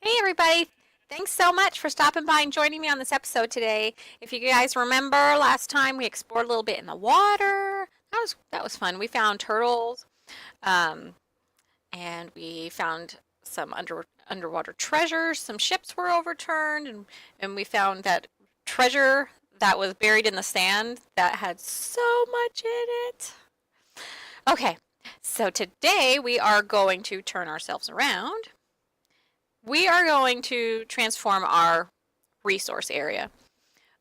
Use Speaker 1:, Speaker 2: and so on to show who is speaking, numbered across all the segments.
Speaker 1: Hey everybody, thanks so much for stopping by and joining me on this episode today. If you guys remember last time we explored a little bit in the water. That was fun. We found turtles, um, and we found some underwater treasures. Some ships were overturned, and we found that treasure that was buried in the sand that had so much in it. Okay, so today we are going to turn ourselves around. We are going to transform our resource area.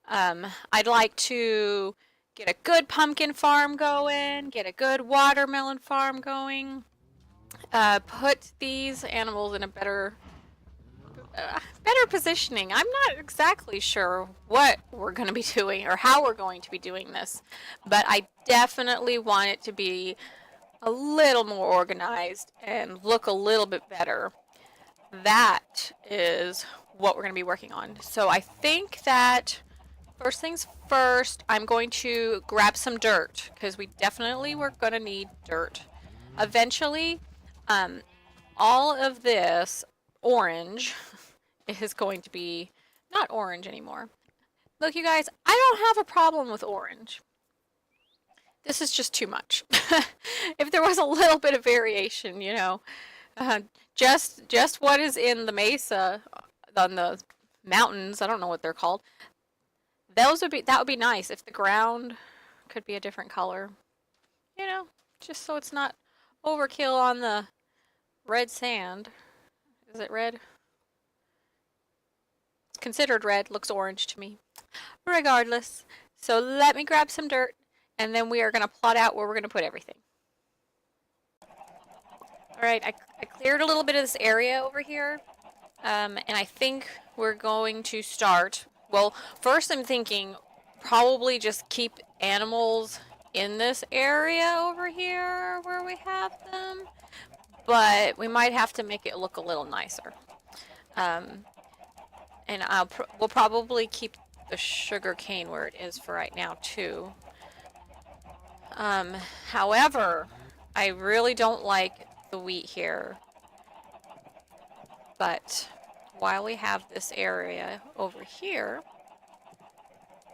Speaker 1: I'd like to get a good pumpkin farm going, get a good watermelon farm going, put these animals in a better positioning. I'm not exactly sure what we're going to be doing or how we're going to be doing this, but I definitely want it to be a little more organized and look a little bit better. That is what we're going to be working on. So I think that first things first, I'm going to grab some dirt because we definitely were going to need dirt. Eventually, um, all of this orange is going to be not orange anymore. Look, you guys, I don't have a problem with orange. This is just too much. If there was a little bit of variation, uh, just what is in the mesa on the mountains, I don't know what they're called. That would be nice if the ground could be a different color. You know, just so it's not overkill on the red sand. Is it red? It's considered red, looks orange to me. Regardless, so let me grab some dirt and then we are going to plot out where we're going to put everything. Alright, I cleared a little bit of this area over here. And I think we're going to start. Well, first I'm thinking probably just keep animals in this area over here where we have them. But we might have to make it look a little nicer. Um, and we'll probably keep the sugar cane where it is for right now too. However, I really don't like the wheat here. But while we have this area over here,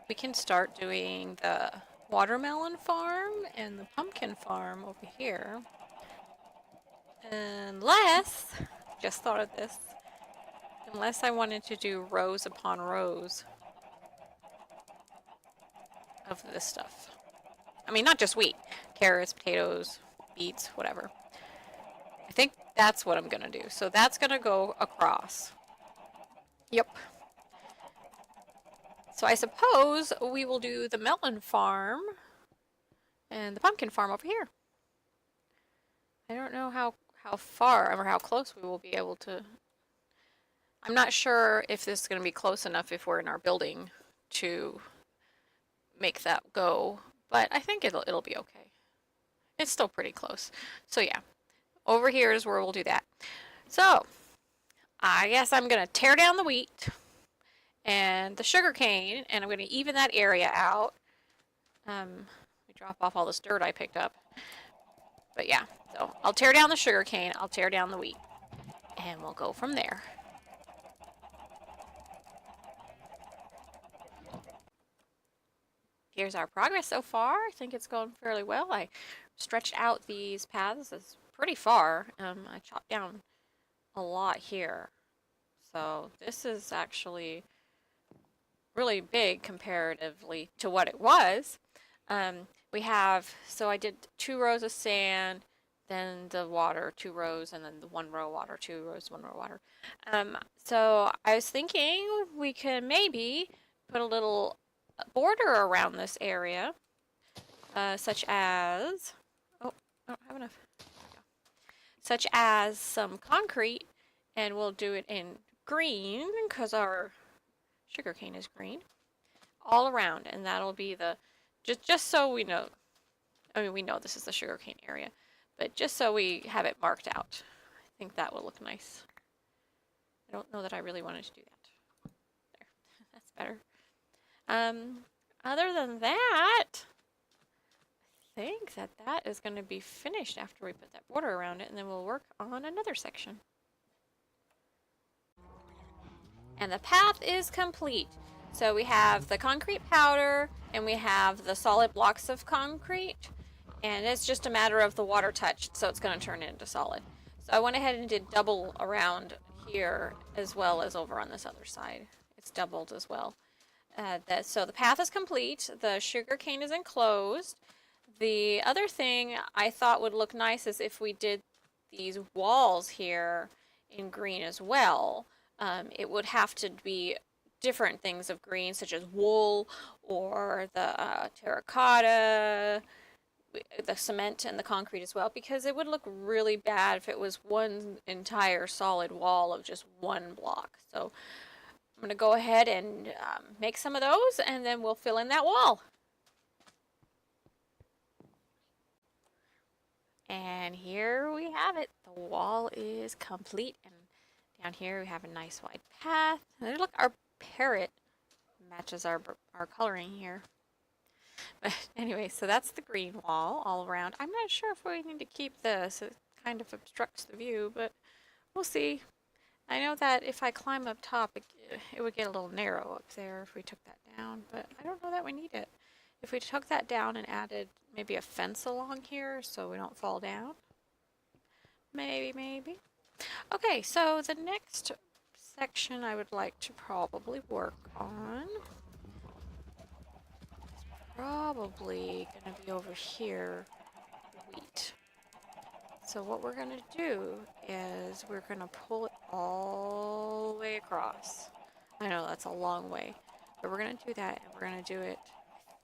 Speaker 1: we can start doing the watermelon farm and the pumpkin farm over here. Unless, just thought of this, unless I wanted to do rows upon rows of this stuff. I mean, not just wheat, carrots, potatoes, beets, whatever. I think that's what I'm going to do. So that's going to go across. Yep. So I suppose we will do the melon farm and the pumpkin farm over here. I don't know how far or how close we will be able to. I'm not sure if this is going to be close enough if we're in our building to make that go, but I think it'll be okay. It's still pretty close. So yeah, over here is where we'll do that. So I guess I'm going to tear down the wheat and the sugar cane, and I'm going to even that area out. Let me drop off all this dirt I picked up. But yeah, so I'll tear down the sugar cane, I'll tear down the wheat, and we'll go from there. Here's our progress so far. I think it's going fairly well. I stretched out these paths as pretty far. I chopped down a lot here. So this is actually really big comparatively to what it was. So I did 2 rows of sand, then the water, 2 rows, and then the 1 row water, 2 rows, 1 row water. So I was thinking we could maybe put a little border around this area, such as, oh, I don't have enough, such as some concrete, and we'll do it in green because our sugarcane is green all around, and that'll be the just so we know. I mean, we know this is the sugarcane area, but just so we have it marked out, I think that will look nice. I don't know that I really wanted to do that. There, that's better. Other than that, I think that is going to be finished after we put that border around it, and then we'll work on another section. And the path is complete. So we have the concrete powder and we have the solid blocks of concrete, and it's just a matter of the water touched, so it's going to turn into solid. So I went ahead and did double around here as well as over on this other side. It's doubled as well. So the path is complete. The sugar cane is enclosed. The other thing I thought would look nice is if we did these walls here in green as well. It would have to be different things of green, such as wool or the terracotta, the cement and the concrete as well, because it would look really bad if it was one entire solid wall of just one block. So I'm going to go ahead and make some of those, and then we'll fill in that wall. And here we have it. The wall is complete, and down here we have a nice wide path. And look, our parrot matches our coloring here. But anyway, so that's the green wall all around. I'm not sure if we need to keep this. It kind of obstructs the view, but we'll see. I know that if I climb up top, it would get a little narrow up there if we took that down, but I don't know that we need it. If we took that down and added maybe a fence along here so we don't fall down, maybe. Okay, so the next section I would like to probably work on is probably going to be over here, wheat. So what we're going to do is we're going to pull it all the way across. I know that's a long way, but we're going to do that, and we're going to do it,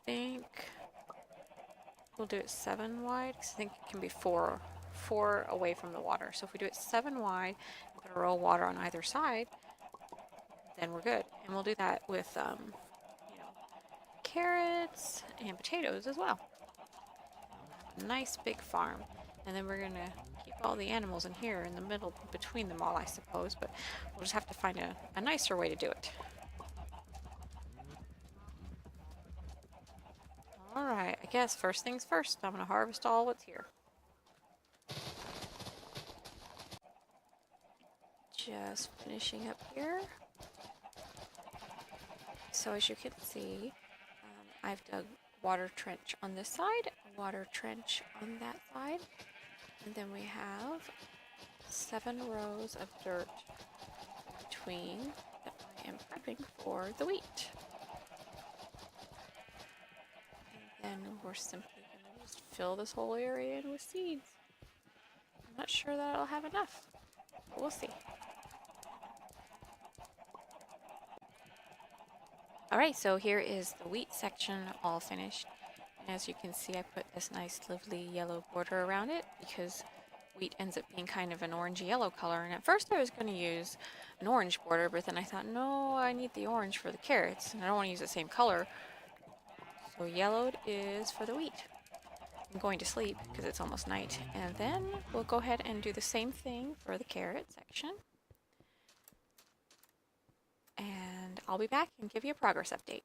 Speaker 1: I think, we'll do it 7 wide, because I think it can be 4 away from the water. So if we do it 7 wide and put a row of water on either side, then we're good. And we'll do that with, you know, carrots and potatoes as well. A nice big farm. And then we're going to keep all the animals in here in the middle between them all, I suppose, but we'll just have to find a nicer way to do it. Alright, I guess first things first, I'm going to harvest all what's here. Just finishing up here. So as you can see, I've dug water trench on this side, water trench on that side, and then we have 7 rows of dirt between that I am prepping for the wheat. And then we're simply going to just fill this whole area in with seeds. I'm not sure that I'll have enough, but we'll see. Alright, so here is the wheat section all finished. And as you can see, I put this nice lovely yellow border around it because wheat ends up being kind of an orangey yellow color. And at first I was going to use an orange border, but then I thought, no, I need the orange for the carrots, and I don't want to use the same color. So yellowed is for the wheat. I'm going to sleep because it's almost night. And then we'll go ahead and do the same thing for the carrot section. And I'll be back and give you a progress update.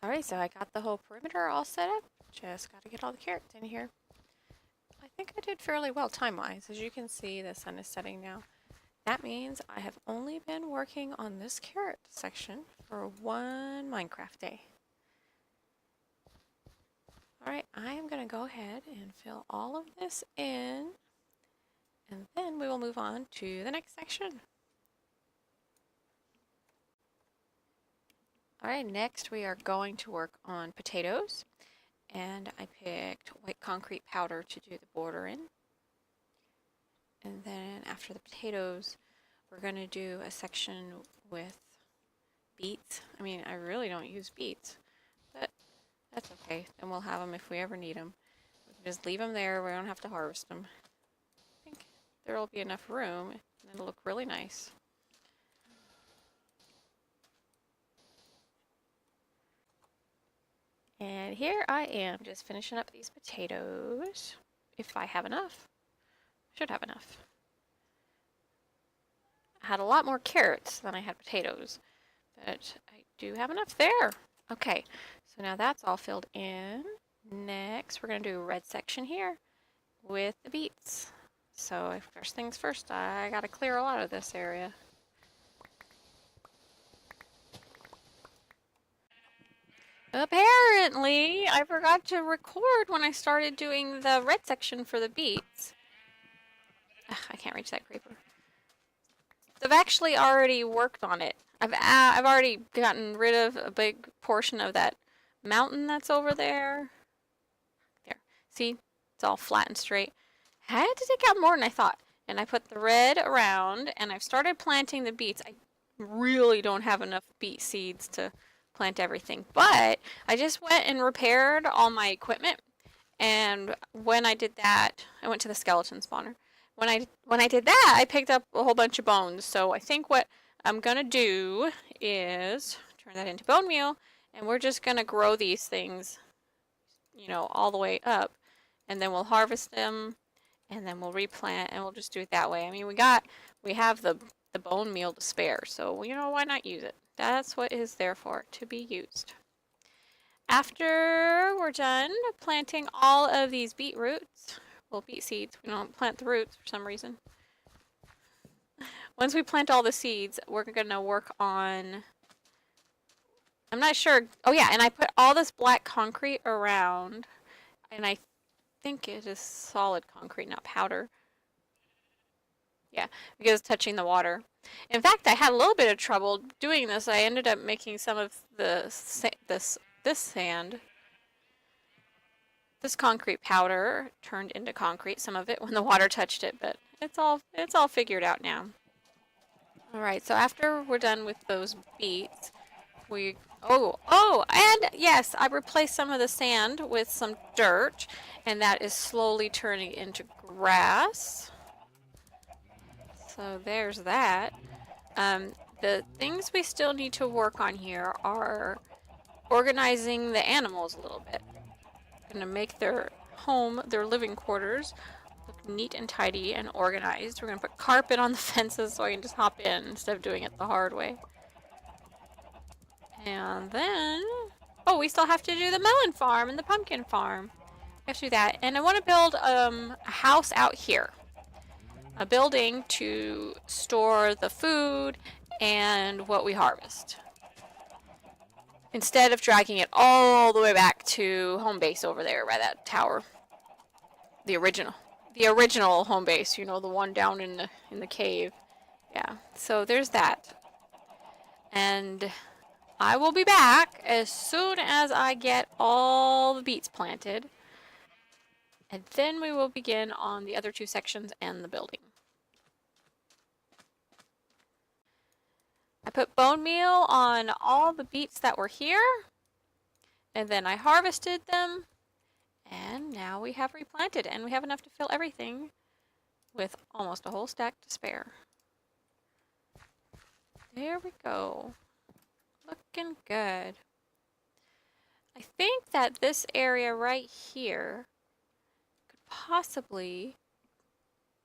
Speaker 1: Alright, so I got the whole perimeter all set up. Just got to get all the carrots in here. I think I did fairly well time-wise. As you can see, the sun is setting now. That means I have only been working on this carrot section for 1 Minecraft day. Alright, I am going to go ahead and fill all of this in, and then we will move on to the next section. Alright, next we are going to work on potatoes, and I picked white concrete powder to do the border in. And then after the potatoes, we're going to do a section with beets. I mean, I really don't use beets, but that's okay. Then we'll have them if we ever need them. We can just leave them there. We don't have to harvest them. I think there will be enough room, and it'll look really nice. And here I am, just finishing up these potatoes. If I have enough. Should have enough. I had a lot more carrots than I had potatoes, but I do have enough there. Okay, so now that's all filled in. Next, we're going to do a red section here with the beets. So first things first, I gotta clear a lot of this area. Apparently, I forgot to record when I started doing the red section for the beets. Ugh, I can't reach that creeper. I've actually already worked on it. I've already gotten rid of a big portion of that mountain that's over there. There. See? It's all flat and straight. I had to take out more than I thought. And I put the red around, and I've started planting the beets. I really don't have enough beet seeds to plant everything. But I just went and repaired all my equipment. And when I did that, I went to the skeleton spawner. When I did that, I picked up a whole bunch of bones. So I think what I'm gonna do is turn that into bone meal, and we're just gonna grow these things, you know, all the way up, and then we'll harvest them, and then we'll replant, and we'll just do it that way. I mean, we have the bone meal to spare, so you know, why not use it? That's what it is there for, to be used. After we're done planting all of these beet roots, well, beet seeds, we don't plant the roots for some reason. Once we plant all the seeds, we're gonna work on, I'm not sure, oh yeah, and I put all this black concrete around, and I think it is solid concrete, not powder. Yeah, because it's touching the water. In fact, I had a little bit of trouble doing this. I ended up making some of this sand, this concrete powder turned into concrete, some of it when the water touched it, but it's all figured out now. All right, so after we're done with those beets, and yes, I replaced some of the sand with some dirt, and that is slowly turning into grass. So there's that. The things we still need to work on here are organizing the animals a little bit. Gonna make their home, their living quarters, look neat and tidy and organized. We're gonna put carpet on the fences so I can just hop in instead of doing it the hard way. And then, oh, we still have to do the melon farm and the pumpkin farm. I have to do that. And I want to build a house out here. A building to store the food and what we harvest. Instead of dragging it all the way back to home base over there by that tower. The original home base, you know, the one down in the cave. Yeah, so there's that. And I will be back as soon as I get all the beets planted. And then we will begin on the other two sections and the building. I put bone meal on all the beets that were here. And then I harvested them. And now we have replanted. And we have enough to fill everything with almost a whole stack to spare. There we go. Looking good. I think that this area right here could possibly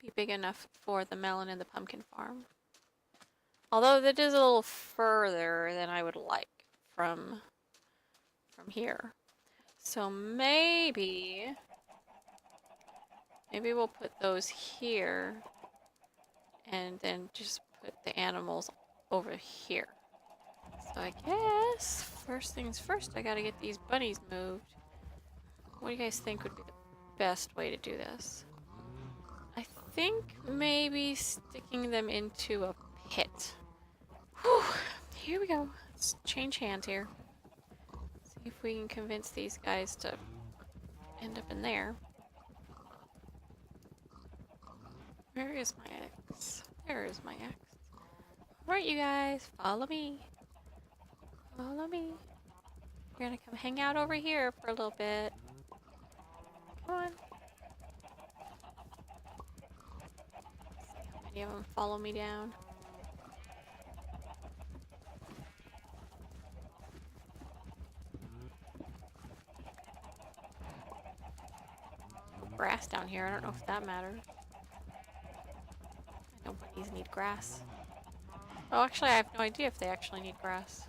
Speaker 1: be big enough for the melon and the pumpkin farm. Although that is a little further than I would like from here. So maybe we'll put those here and then just put the animals over here. So I guess first things first, I gotta get these bunnies moved. What do you guys think would be the best way to do this? I think maybe sticking them into a pit. Whew, here we go. Let's change hands here. See if we can convince these guys to end up in there. Where is my ex? Where is my ex? Alright, you guys, follow me. Follow me. We're gonna come hang out over here for a little bit. Come on. See how many of them follow me down. Grass down here. I don't know if that matters. I know bunnies need grass. Oh, actually, I have no idea if they actually need grass.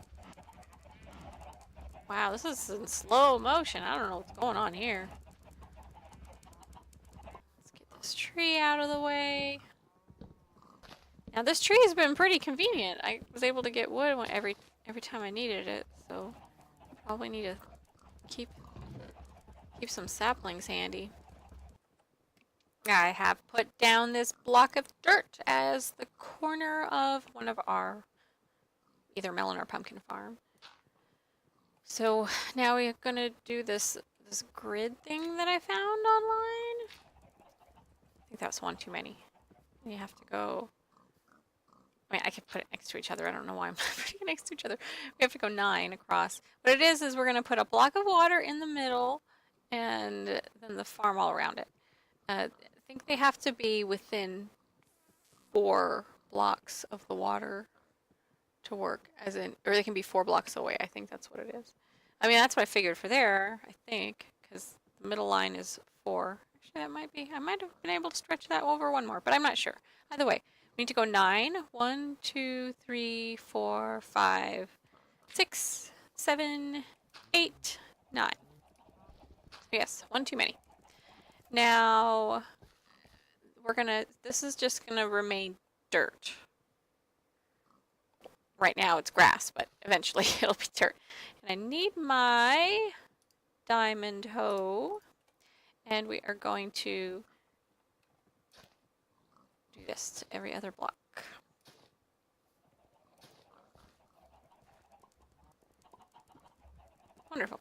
Speaker 1: Wow, this is in slow motion. I don't know what's going on here. Let's get this tree out of the way. Now this tree has been pretty convenient. I was able to get wood every time I needed it, so probably need to keep some saplings handy. I have put down this block of dirt as the corner of one of our either melon or pumpkin farm. So now we're gonna do this grid thing that I found online. I think that's one too many. You have to go. I mean, I could put it next to each other. I don't know why I'm putting it next to each other. We have to go 9 across. What it is we're gonna put a block of water in the middle, and then the farm all around it. I think they have to be within 4 blocks of the water to work, as in, or they can be 4 blocks away. I think that's what it is. I mean, that's what I figured for there, I think, because the middle line is 4. Actually, that might be, I might have been able to stretch that over 1 more, but I'm not sure. Either way, we need to go 9. 1, 2, 3, 4, 5, 6, 7, 8, 9. Yes, 1 too many. Now, this is just gonna remain dirt. Right now it's grass, but eventually it'll be dirt. And I need my diamond hoe, and we are going to do this to every other block. Wonderful.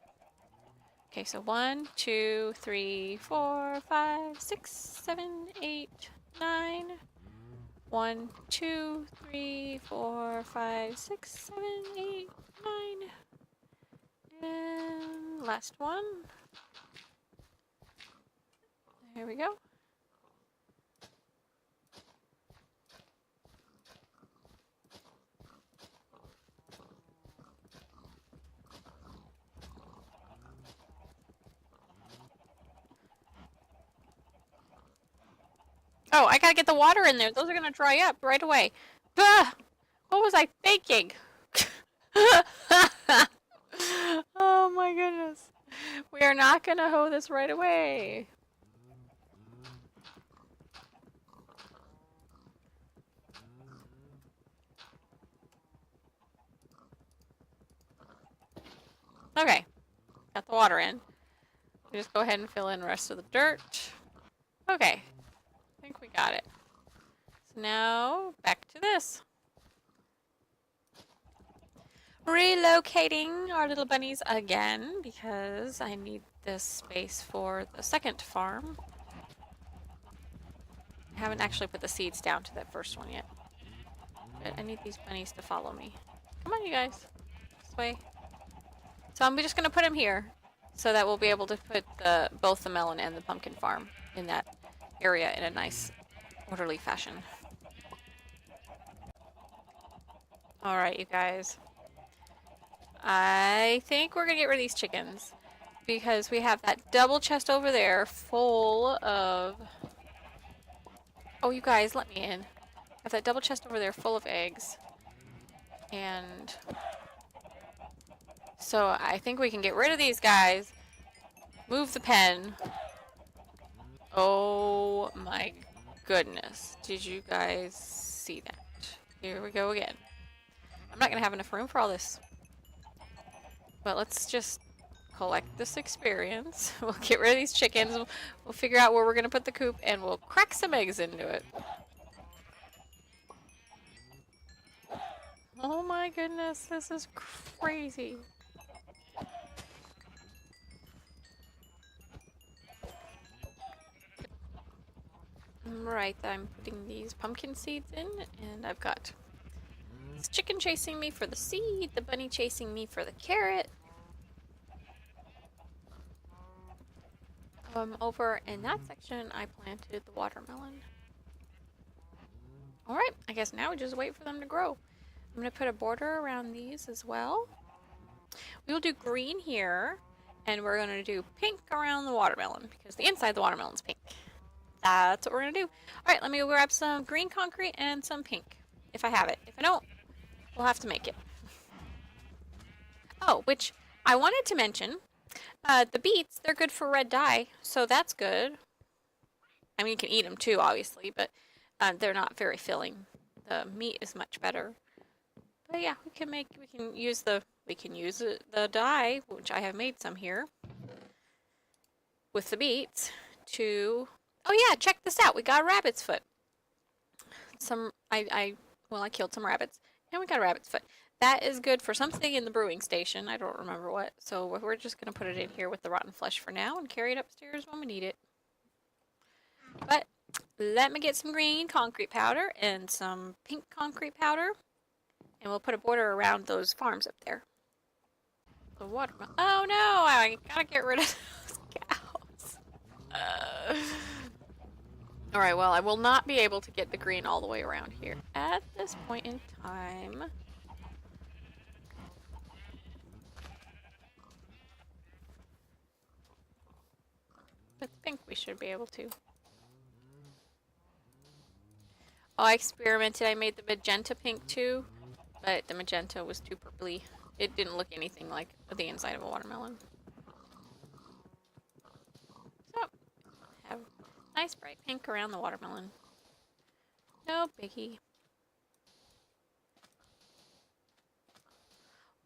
Speaker 1: Okay, so 1, 2, 3, 4, 5, 6, 7, 8, 9. 1, 2, 3, 4, 5, 6, 7, 8, 9. And last one. There we go. Oh, I gotta get the water in there. Those are gonna dry up right away. Bah! What was I thinking? Oh my goodness. We are not gonna hoe this right away. Okay. Got the water in. We just go ahead and fill in the rest of the dirt. Okay. I think we got it. So now, back to this. Relocating our little bunnies again because I need this space for the second farm. I haven't actually put the seeds down to that first one yet. But I need these bunnies to follow me. Come on, you guys. This way. So I'm just going to put them here so that we'll be able to put both the melon and the pumpkin farm in that area in a nice, orderly fashion. Alright, you guys. I think we're going to get rid of these chickens because we have that double chest over there full of... Oh, you guys, let me in. I have that double chest over there full of eggs. And so I think we can get rid of these guys. Move the pen. Oh my goodness. Did you guys see that? Here we go again. I'm not going to have enough room for all this. But let's just collect this experience. We'll get rid of these chickens. We'll figure out where we're going to put the coop, and we'll crack some eggs into it. Oh my goodness, this is crazy. Right, I'm putting these pumpkin seeds in, and I've got this chicken chasing me for the seed, the bunny chasing me for the carrot. Over in that section, I planted the watermelon. Alright, I guess now we just wait for them to grow. I'm going to put a border around these as well. We will do green here, and we're going to do pink around the watermelon, because the inside of the watermelon's pink. That's what we're going to do. Alright, let me go grab some green concrete and some pink, if I have it. If I don't, we'll have to make it. Oh, which I wanted to mention, the beets, they're good for red dye, so that's good. I mean, you can eat them too, obviously, but they're not very filling. The meat is much better. But yeah, we can use the dye, which I have made some here, with the beets to, oh yeah, check this out. We got a rabbit's foot. I killed some rabbits, and we got a rabbit's foot. That is good for something in the brewing station. I don't remember what. So we're just going to put it in here with the rotten flesh for now and carry it upstairs when we need it. But let me get some green concrete powder and some pink concrete powder, and we'll put a border around those farms up there. The watermelon. Oh no, I gotta get rid of those cows. Alright, well, I will not be able to get the green all the way around here at this point in time. But I think we should be able to. Oh, I experimented. I made the magenta pink too, but the magenta was too purpley. It didn't look anything like the inside of a watermelon. So, have nice bright pink around the watermelon. No biggie.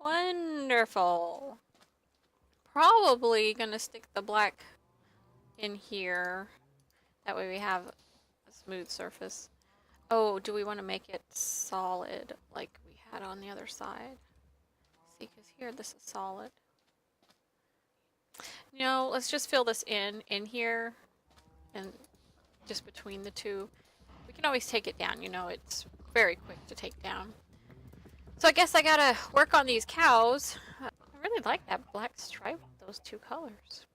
Speaker 1: Wonderful. Probably gonna stick the black in here. That way we have a smooth surface. Oh, do we want to make it solid like we had on the other side? See, because here this is solid. No, let's just fill this in here and just between the two. We can always take it down, you know, it's very quick to take down. So I guess I gotta work on these cows. I really like that black stripe with those two colors.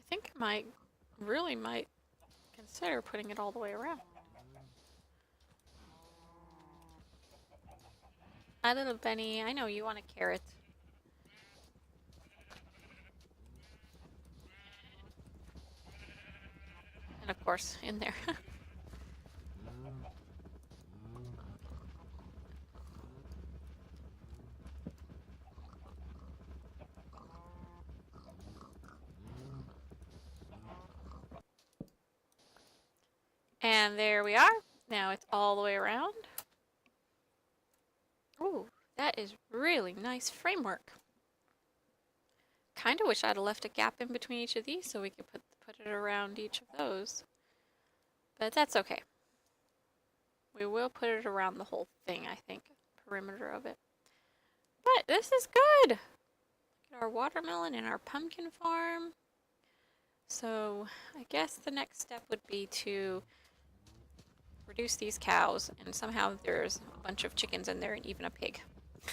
Speaker 1: I think I really might consider putting it all the way around. My little Benny, I know you want a carrot. And of course, in there. And there we are. Now it's all the way around. Ooh, that is really nice framework. Kind of wish I'd have left a gap in between each of these so we could put it around each of those. But that's okay. We will put it around the whole thing, I think. Perimeter of it. But this is good! Look at our watermelon and our pumpkin farm. So I guess the next step would be to reduce these cows, and somehow there's a bunch of chickens in there and even a pig.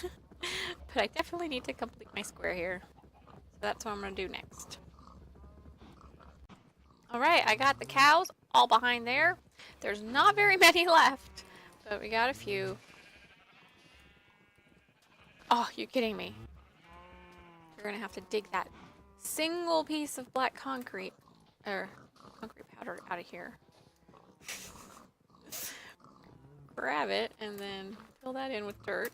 Speaker 1: But I definitely need to complete my square here. So that's what I'm going to do next. Alright, I got the cows all behind there. There's not very many left, but we got a few. Oh, you're kidding me. You're going to have to dig that single piece of black concrete, or concrete powder out of here. Grab it and then fill that in with dirt.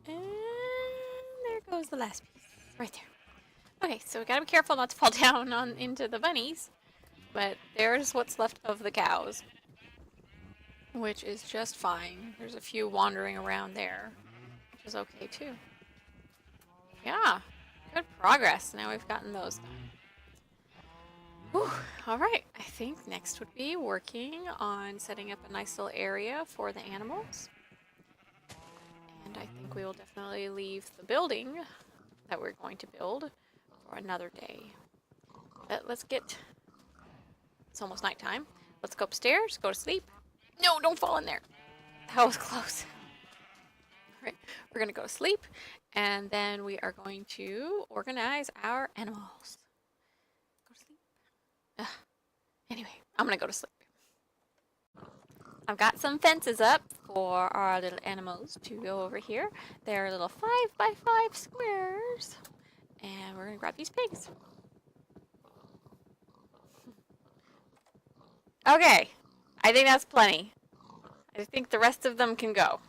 Speaker 1: And there goes the last piece, right there. Okay, so we gotta be careful not to fall down into the bunnies, but there's what's left of the cows, which is just fine. There's a few wandering around there, which is okay too. Yeah, good progress. Now we've gotten those done. Whew. All right, I think next would be working on setting up a nice little area for the animals. And I think we will definitely leave the building that we're going to build for another day. But let's get, it's almost nighttime. Let's go upstairs, go to sleep. No, don't fall in there. That was close. All right, we're gonna go to sleep, and then we are going to organize our animals. Anyway, I'm gonna go to sleep. I've got some fences up for our little animals to go over here. They're little 5x5 squares. And we're gonna grab these pigs. Okay, I think that's plenty. I think the rest of them can go.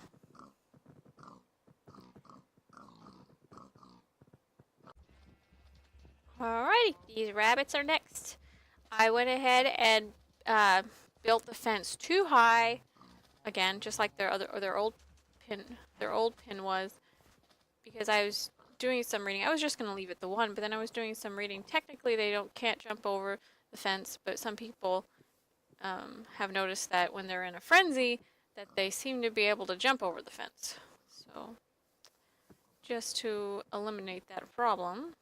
Speaker 1: Alrighty, these rabbits are next. I went ahead and uh, built the fence too high again, just like pin their old pin was, because I was doing some reading. I was just gonna leave it the one, but then I was doing some reading. Technically, they can't jump over the fence, but some people have noticed that when they're in a frenzy, that they seem to be able to jump over the fence. So, just to eliminate that problem,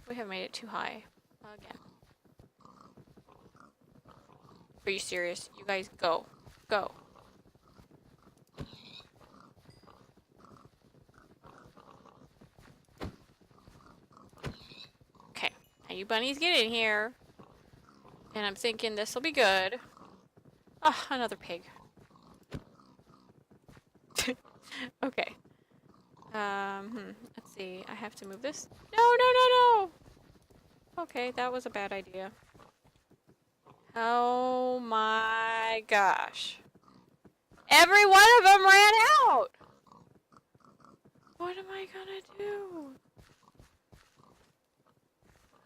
Speaker 1: we have made it too high again. Are you serious? You guys go. Go. Okay. Now you bunnies get in here. And I'm thinking this will be good. Ah, another pig. Okay. Let's see. I have to move this. No, no, no, no! Okay, that was a bad idea. Oh my gosh. Every one of them ran out! What am I gonna do?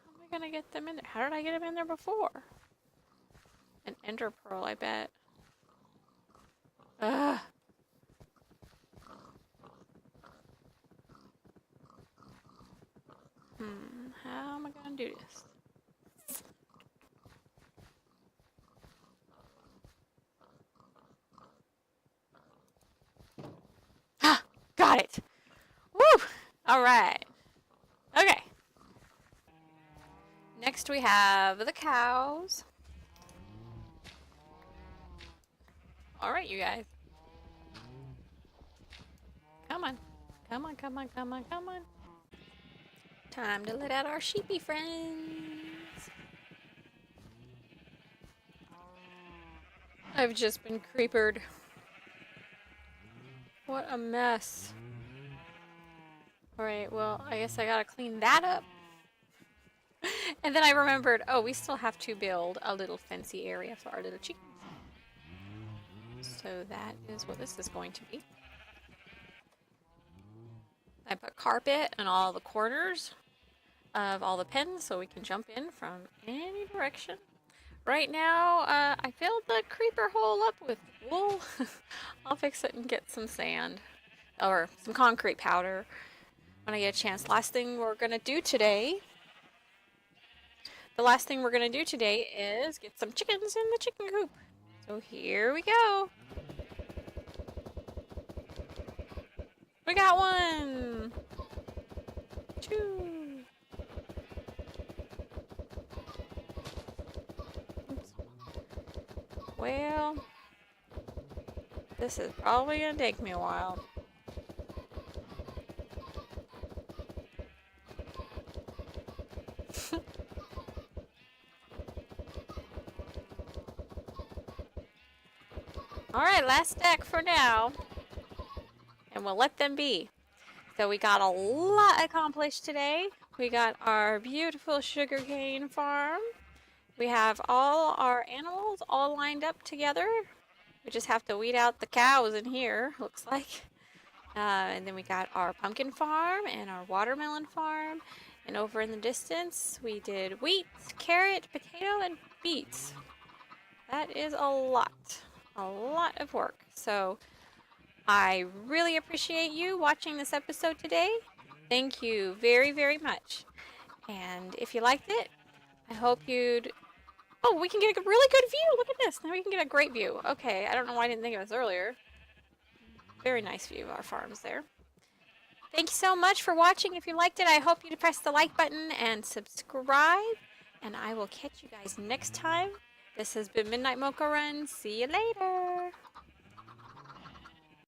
Speaker 1: How am I gonna get them in there? How did I get them in there before? An ender pearl, I bet. Ugh. How am I gonna do this? Ah! Got it! Woo! Alright. Okay. Next we have the cows. Alright, you guys. Come on. Come on, come on, come on, come on. Time to let out our sheepy friends. I've just been creepered. What a mess. Alright, well, I guess I gotta clean that up. And then I remembered, oh, we still have to build a little fancy area for our little chickens. So that is what this is going to be. I put carpet in all the corners of all the pens so we can jump in from any direction. Right now, I filled the creeper hole up with wool. I'll fix it and get some sand or some concrete powder when I get a chance. The last thing we're gonna do today is get some chickens in the chicken coop. So here we go. We got one, two. Well, this is probably gonna take me a while. Alright, last stack for now. And we'll let them be. So we got a lot accomplished today. We got our beautiful sugarcane farm. We have all our animals all lined up together. We just have to weed out the cows in here, looks like. And then we got our pumpkin farm and our watermelon farm. And over in the distance, we did wheat, carrot, potato, and beets. That is a lot of work. So I really appreciate you watching this episode today. Thank you very, very much. And if you liked it, I hope you'd... Oh, we can get a really good view. Look at this. Now we can get a great view. Okay, I don't know why I didn't think of this earlier. Very nice view of our farms there. Thank you so much for watching. If you liked it, I hope you'd press the like button and subscribe. And I will catch you guys next time. This has been Midnight Mocha Run. See you later.